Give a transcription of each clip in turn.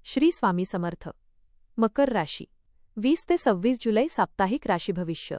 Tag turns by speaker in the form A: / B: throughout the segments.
A: श्री स्वामी समर्थ. मकर राशी 20 ते 26 जुलै साप्ताहिक राशी भविष्य.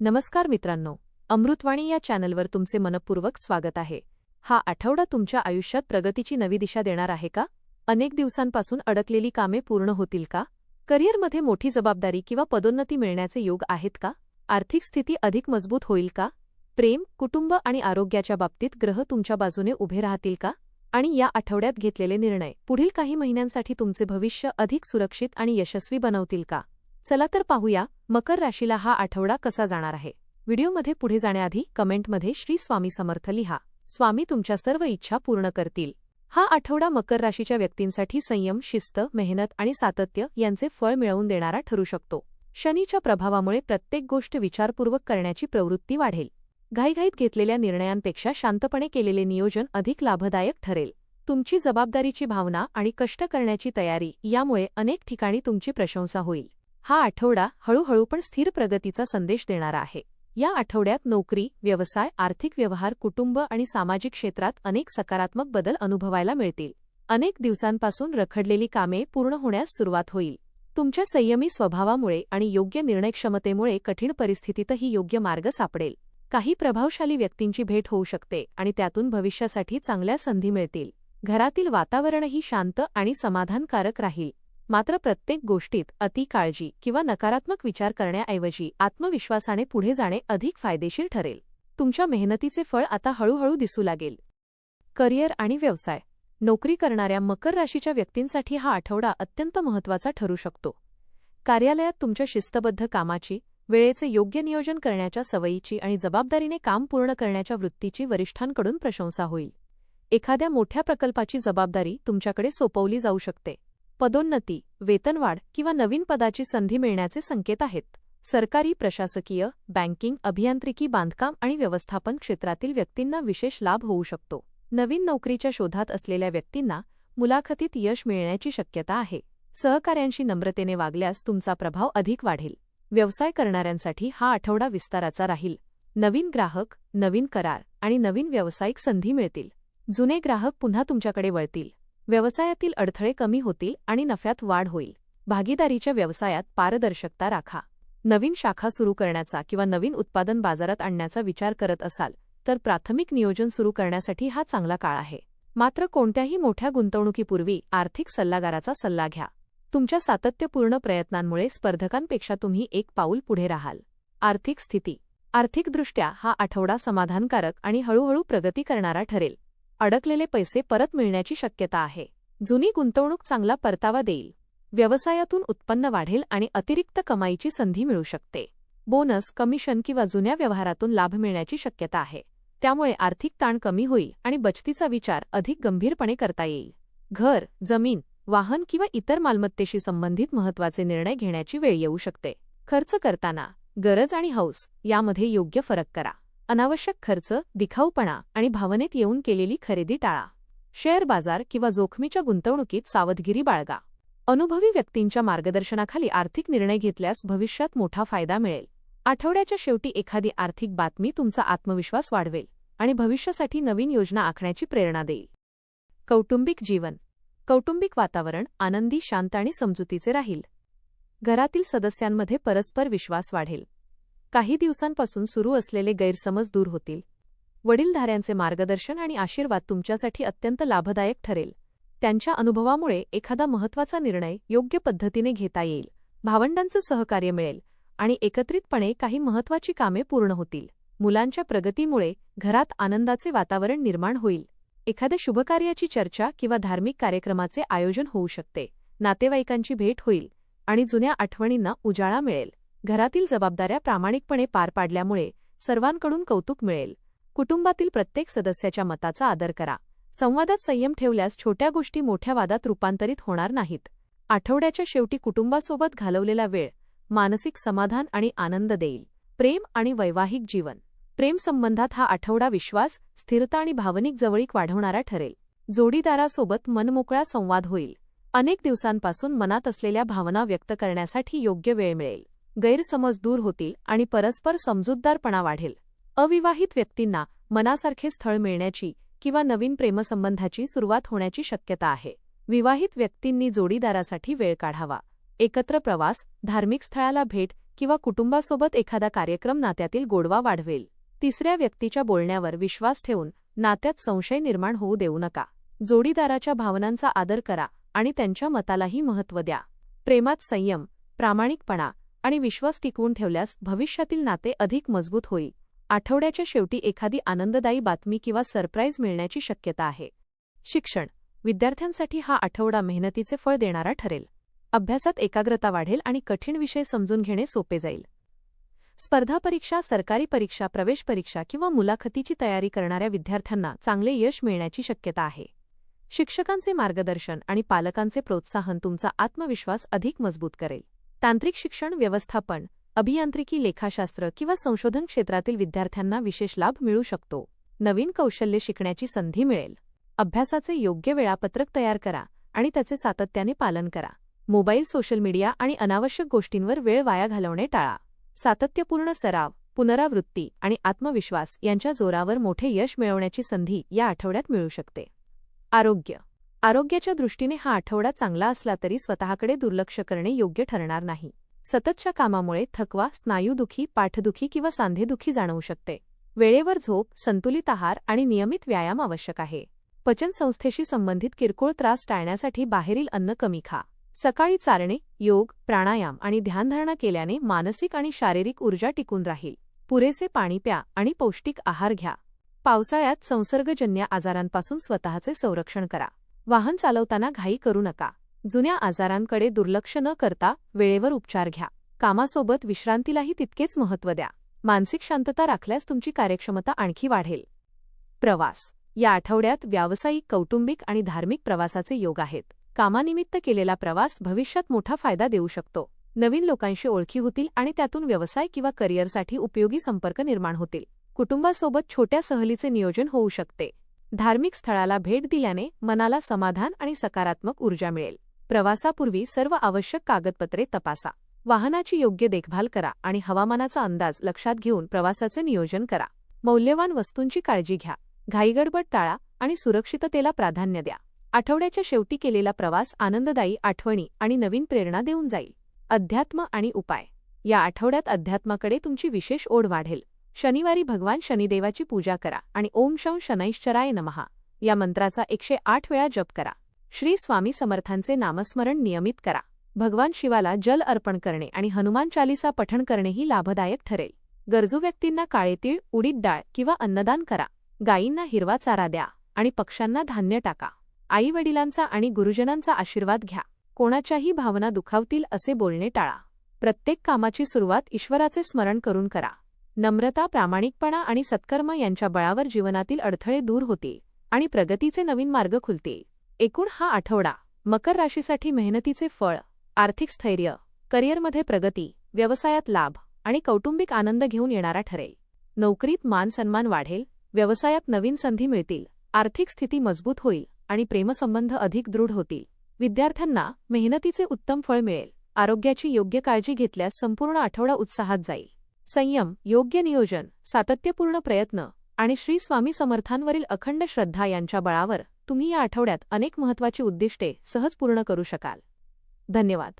A: नमस्कार मित्रांनो, अमृतवाणी या चॅनलवर तुमचे मनपूर्वक स्वागत आहे. हा आठवडा तुमच्या आयुष्यात प्रगतीची नवी दिशा देणार आहे का? अनेक दिवसांपासून अडकलेली कामे पूर्ण होतील का? करिअरमध्ये मोठी जबाबदारी किंवा पदोन्नती मिळण्याचे योग आहेत का? आर्थिक स्थिती अधिक मजबूत होईल का? प्रेम, कुटुंब आणि आरोग्याच्या बाबतीत ग्रह तुमच्या बाजूने उभे राहतील का? आणि या आठवड्यात घेतलेले निर्णय पुढील काही महिन्यांसाठी तुमचे भविष्य अधिक सुरक्षित आणि यशस्वी बनवतील का? चला तर पाहूया, मकर राशीला हा आठवडा कसा जाणार आहे. व्हिडिओमध्ये पुढे जाण्याआधी कमेंटमध्ये श्री स्वामी समर्थ लिहा. स्वामी तुमच्या सर्व इच्छा पूर्ण करतील. हा आठवडा मकर राशीच्या व्यक्तींसाठी संयम, शिस्त, मेहनत आणि सातत्य यांचे फळ मिळवून देणारा ठरू शकतो. शनीच्या प्रभावामुळे प्रत्येक गोष्ट विचारपूर्वक करण्याची प्रवृत्ती वाढेल. घाईघाईत घेतलेल्या निर्णयांपेक्षा शांतपणे केलेले नियोजन अधिक लाभदायक ठरेल. तुमची जबाबदारीची भावना आणि कष्ट करण्याची तयारी यामुळे अनेक ठिकाणी तुमची प्रशंसा होईल. हा आठवडा हळूहळू पण स्थिर प्रगतीचा संदेश देणारा आहे. या आठवड्यात नोकरी, व्यवसाय, आर्थिक व्यवहार, कुटुंब आणि सामाजिक क्षेत्रात अनेक सकारात्मक बदल अनुभवायला मिळतील. अनेक दिवसांपासून रखडलेली कामे पूर्ण होण्यास सुरुवात होईल. तुमच्या संयमी स्वभावामुळे आणि योग्य निर्णयक्षमतेमुळे कठीण परिस्थितीतही योग्य मार्ग सापडेल. काही प्रभावशाली व्यक्तींची भेट होऊ शकते आणि त्यातून भविष्यासाठी चांगल्या संधी मिळतील. घरातील वातावरणही शांत आणि समाधानकारक राहील. मात्र प्रत्येक गोष्टीत अति काळजी किंवा नकारात्मक विचार करण्याऐवजी आत्मविश्वासाने पुढे जाणे अधिक फायदेशीर ठरेल. तुमच्या मेहनतीचे फळ आता हळूहळू दिसू लागेल. करिअर आणि व्यवसाय. नोकरी करणाऱ्या मकर राशीच्या व्यक्तींसाठी हा आठवडा अत्यंत महत्त्वाचा ठरू शकतो. कार्यालयात तुमच्या शिस्तबद्ध कामाची, वेळेचे योग्य नियोजन करण्याच्या सवयीची आणि जबाबदारीने काम पूर्ण करण्याच्या वृत्तीची वरिष्ठांकडून प्रशंसा होईल. एखाद्या मोठ्या प्रकल्पाची जबाबदारी तुमच्याकडे सोपवली जाऊ शकते. पदोन्नती, वेतनवाढ किंवा नवीन पदाची संधी मिळण्याचे संकेत आहेत. सरकारी, प्रशासकीय, बँकिंग, अभियांत्रिकी, बांधकाम आणि व्यवस्थापन क्षेत्रातील व्यक्तींना विशेष लाभ होऊ शकतो. नवीन नोकरीच्या शोधात असलेल्या व्यक्तींना मुलाखतीत यश मिळण्याची शक्यता आहे. सहकाऱ्यांशी नम्रतेने वागल्यास तुमचा प्रभाव अधिक वाढेल. व्यवसाय करणाऱ्यांसाठी हा आठवडा विस्ताराचा राहील. नवीन ग्राहक, नवीन करार आणि नवीन व्यावसायिक संधी मिळतील. जुने ग्राहक पुन्हा तुमच्याकडे वळतील. व्यवसायातील अडथळे कमी होतील आणि नफ्यात वाढ होईल. भागीदारीच्या व्यवसायात पारदर्शकता राखा. नवीन शाखा सुरू करण्याचा किंवा नवीन उत्पादन बाजारात आणण्याचा विचार करत असाल तर प्राथमिक नियोजन सुरू करण्यासाठी हा चांगला काळ आहे. मात्र कोणत्याही मोठ्या गुंतवणुकीपूर्वी आर्थिक सल्लागाराचा सल्ला घ्या. तुमच्या सातत्यपूर्ण प्रयत्नांमुळे स्पर्धकांपेक्षा तुम्ही एक पाऊल पुढे राहाल. आर्थिक स्थिती. आर्थिकदृष्ट्या हा आठवडा समाधानकारक आणि हळूहळू प्रगती करणारा ठरेल. अडकलेले पैसे परत मिळण्याची शक्यता आहे. जुनी गुंतवणूक चांगला परतावा देईल. व्यवसायातून उत्पन्न वाढेल आणि अतिरिक्त कमाईची संधी मिळू शकते. बोनस, कमिशन किंवा जुन्या व्यवहारातून लाभ मिळण्याची शक्यता आहे. त्यामुळे आर्थिक ताण कमी होईल आणि बचतीचा विचार अधिक गंभीरपणे करता येईल. घर, जमीन, वाहन किंवा इतर मालमत्तेशी संबंधित महत्त्वाचे निर्णय घेण्याची वेळ येऊ शकते. खर्च करताना गरज आणि हौस यामध्ये योग्य फरक करा. अनावश्यक खर्च, दिखाऊपणा आणि भावनेत येऊन केलेली खरेदी टाळा. शेअर बाजार किंवा जोखमीच्या गुंतवणुकीत सावधगिरी बाळगा. अनुभवी व्यक्तींच्या मार्गदर्शनाखाली आर्थिक निर्णय घेतल्यास भविष्यात मोठा फायदा मिळेल. आठवड्याच्या शेवटी एखादी आर्थिक बातमी तुमचा आत्मविश्वास वाढवेल आणि भविष्यासाठी नवीन योजना आखण्याची प्रेरणा देईल. कौटुंबिक जीवन. कौटुंबिक वातावरण आनंदी, शांत आणि समजुतीचे राहील. घरातील सदस्यांमध्ये परस्पर विश्वास वाढेल. काही दिवसांपासून सुरू असलेले गैरसमज दूर होतील. वडीलधाऱ्यांचे मार्गदर्शन आणि आशीर्वाद तुमच्यासाठी अत्यंत लाभदायक ठरेल. त्यांच्या अनुभवामुळे एखादा महत्त्वाचा निर्णय योग्य पद्धतीने घेता येईल. भावंडांचं सहकार्य मिळेल आणि एकत्रितपणे काही महत्त्वाची कामे पूर्ण होतील. मुलांच्या प्रगतीमुळे घरात आनंदाचे वातावरण निर्माण होईल. एखाद्या शुभकार्याची चर्चा किंवा धार्मिक कार्यक्रमाचे आयोजन होऊ शकते. नातेवाईकांची भेट होईल आणि जुन्या आठवणींना उजाळा मिळेल. घरातील जबाबदाऱ्या प्रामाणिकपणे पार पाडल्यामुळे सर्वांकडून कौतुक मिळेल. कुटुंबातील प्रत्येक सदस्याच्या मताचा आदर करा. संवादात संयम ठेवल्यास छोट्या गोष्टी मोठ्या वादात रूपांतरित होणार नाहीत. आठवड्याच्या शेवटी कुटुंबासोबत घालवलेला वेळ मानसिक समाधान आणि आनंद देईल. प्रेम आणि वैवाहिक जीवन. प्रेम संबंधात हा आठवडा विश्वास, स्थिरता आणि भावनिक जवळीक वाढवणारा ठरेल. जोडीदारासोबत मनमोकळा संवाद होईल. अनेक दिवसांपासून मनात असलेल्या भावना व्यक्त करण्यासाठी योग्य वेळ मिळेल. गैरसमज दूर होतील आणि परस्पर समजूतदारपणा वाढेल. अविवाहित व्यक्तींना मनासारखे स्थळ मिळण्याची किंवा नवीन प्रेमसंबंधाची सुरुवात होण्याची शक्यता आहे. विवाहित व्यक्तींनी जोडीदारासाठी वेळ काढावा. एकत्र प्रवास, धार्मिक स्थळाला भेट किंवा कुटुंबासोबत एखादा कार्यक्रम नात्यातील गोडवा वाढवेल. तिसऱ्या व्यक्तीच्या बोलण्यावर विश्वास ठेवून नात्यात संशय निर्माण होऊ देऊ नका. जोडीदाराच्या भावनांचा आदर करा आणि त्यांच्या मतालाही महत्त्व द्या. प्रेमात संयम, प्रामाणिकपणा आणि विश्वास टिकवून ठेवल्यास भविष्यातील नाते अधिक मजबूत होईल. आठवड्याच्या शेवटी एखादी आनंददायी बातमी किंवा सरप्राईज मिळण्याची शक्यता आहे. शिक्षण विद्यार्थ्यांसाठी हा आठवडा मेहनतीचे फळ देणारा ठरेल. अभ्यासात एकाग्रता वाढेल आणि कठीण विषय समजून घेणे सोपे जाईल. स्पर्धा परीक्षा, सरकारी परीक्षा, प्रवेश परीक्षा किंवा मुलाखतीची तयारी करणाऱ्या विद्यार्थ्यांना चांगले यश मिळण्याची शक्यता आहे. शिक्षकांचे मार्गदर्शन आणि पालकांचे प्रोत्साहन तुमचा आत्मविश्वास अधिक मजबूत करेल. तांत्रिक शिक्षण, व्यवस्थापन, अभियांत्रिकी, लेखाशास्त्र किंवा संशोधन क्षेत्रातील विद्यार्थ्यांना विशेष लाभ मिळू शकतो. नवीन कौशल्य शिकण्याची संधी मिळेल. अभ्यासाचे योग्य वेळापत्रक तयार करा आणि त्याचे सातत्याने पालन करा. मोबाईल, सोशल मीडिया आणि अनावश्यक गोष्टींवर वेळ वाया घालवणे टाळा. सातत्यपूर्ण सराव, पुनरावृत्ती आणि आत्मविश्वास यांच्या जोरावर मोठे यश मिळवण्याची संधी या आठवड्यात मिळू शकते. आरोग्य आरोग्याच्या दृष्टीने हा आठवडा चांगला असला तरी स्वतःकडे दुर्लक्ष करणे योग्य ठरणार नाही. सततच्या कामामुळे थकवा, स्नायूदुखी, पाठदुखी किंवा सांधेदुखी जाणवू शकते. वेळेवर झोप, संतुलित आहार आणि नियमित व्यायाम आवश्यक आहे. पचनसंस्थेशी संबंधित किरकोळ त्रास टाळण्यासाठी बाहेरील अन्न कमी खा. सकाळी चालणे, योग, प्राणायाम आणि ध्यानधारणा केल्याने मानसिक आणि शारीरिक ऊर्जा टिकून राहील. पुरेसे पाणी प्या आणि पौष्टिक आहार घ्या. पावसाळ्यात संसर्गजन्य आजारांपासून स्वतःचे संरक्षण करा. वाहन चालवताना घाई करू नका. जुन्या आजारांकडे दुर्लक्ष न करता वेळेवर उपचार घ्या. कामासोबत विश्रांतीलाही तितकेच महत्त्व द्या. मानसिक शांतता राखल्यास तुमची कार्यक्षमता आणखी वाढेल. प्रवास या आठवड्यात व्यावसायिक, कौटुंबिक आणि धार्मिक प्रवासाचे योग आहेत. कामानिमित्त केलेला प्रवास भविष्यात मोठा फायदा देऊ शकतो. नवीन लोकांशी ओळखी होतील आणि त्यातून व्यवसाय किंवा करिअरसाठी उपयोगी संपर्क निर्माण होतील. कुटुंबासोबत छोट्या सहलीचे नियोजन होऊ शकते. धार्मिक स्थळाला भेट दिल्याने मनाला समाधान आणि सकारात्मक ऊर्जा मिळेल. प्रवासापूर्वी सर्व आवश्यक कागदपत्रे तपासा. वाहनाची योग्य देखभाल करा आणि हवामानाचा अंदाज लक्षात घेऊन प्रवासाचे नियोजन करा. मौल्यवान वस्तूंची काळजी घ्या. घाईगडबड टाळा आणि सुरक्षिततेला प्राधान्य द्या. आठवड्याच्या शेवटी केलेला प्रवास आनंददायी आठवणी आणि नवीन प्रेरणा देऊन जाईल. अध्यात्म आणि उपाय या आठवड्यात अध्यात्माकडे तुमची विशेष ओढ वाढेल. शनिवारी भगवान शनिदेवाची पूजा करा आणि ओम शं शनैश्चराय नमः या मंत्राचा 108 वेळा जप करा. श्री स्वामी समर्थांचे नामस्मरण नियमित करा. भगवान शिवाला जल अर्पण करणे आणि हनुमान चालीसा पठण करणेही लाभदायक ठरेल. गरजू व्यक्तींना काळे तीळ, उडीद डाळ किंवा अन्नदान करा. गायींना हिरवा चारा द्या आणि पक्ष्यांना धान्य टाका. आई-वडिलांचा आणि गुरुजनांचा आशीर्वाद घ्या. कोणाच्याही भावना दुखावतील असे बोलणे टाळा. प्रत्येक कामाची सुरुवात ईश्वराचे स्मरण करून करा. नम्रता, प्रामाणिकपणा आणि सत्कर्म यांच्या बळावर जीवनातील अडथळे दूर होतील आणि प्रगतीचे नवीन मार्ग खुलतील. एकूण हा आठवडा मकर राशीसाठी मेहनतीचे फळ, आर्थिक स्थैर्य, करिअरमध्ये प्रगती, व्यवसायात लाभ आणि कौटुंबिक आनंद घेऊन येणारा ठरेल. नोकरीत मान सन्मान वाढेल, व्यवसायात नवीन संधी मिळतील, आर्थिक स्थिती मजबूत होईल आणि प्रेमसंबंध अधिक दृढ होतील. विद्यार्थ्यांना मेहनतीचे उत्तम फळ मिळेल. आरोग्याची योग्य काळजी घेतल्यास संपूर्ण आठवडा उत्साहात जाईल. संयम, योग्य नियोजन, सातत्यपूर्ण प्रयत्न आणि श्री स्वामी समर्थांवरील अखंड श्रद्धा यांच्या बळावर तुम्ही या आठवड्यात अनेक महत्त्वाची उद्दिष्टे सहज पूर्ण करू शकाल. धन्यवाद.